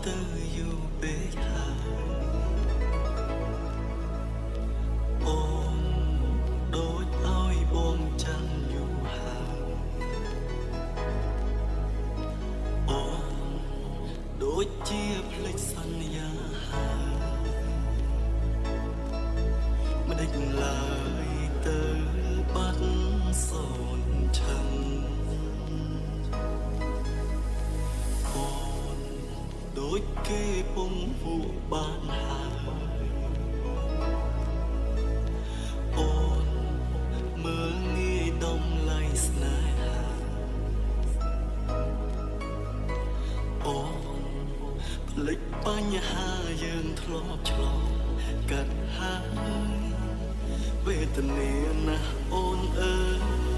ទៅយូរពេកហើយអូនដូចឲ្យបងចាំយូរហើយអូនដូចជាភ្លេចសន្យាហើយមិនដេចឡើយទៅបាត់សូនឈឹងដូចគេពំពួកបានហើយអូនមើលងាយដំឡៃស្នេហាអូនភ្លេចបញ្ហាយើងធ្លាប់ឆ្លងកាត់ហើយវេទនាណាស់អូនអើយ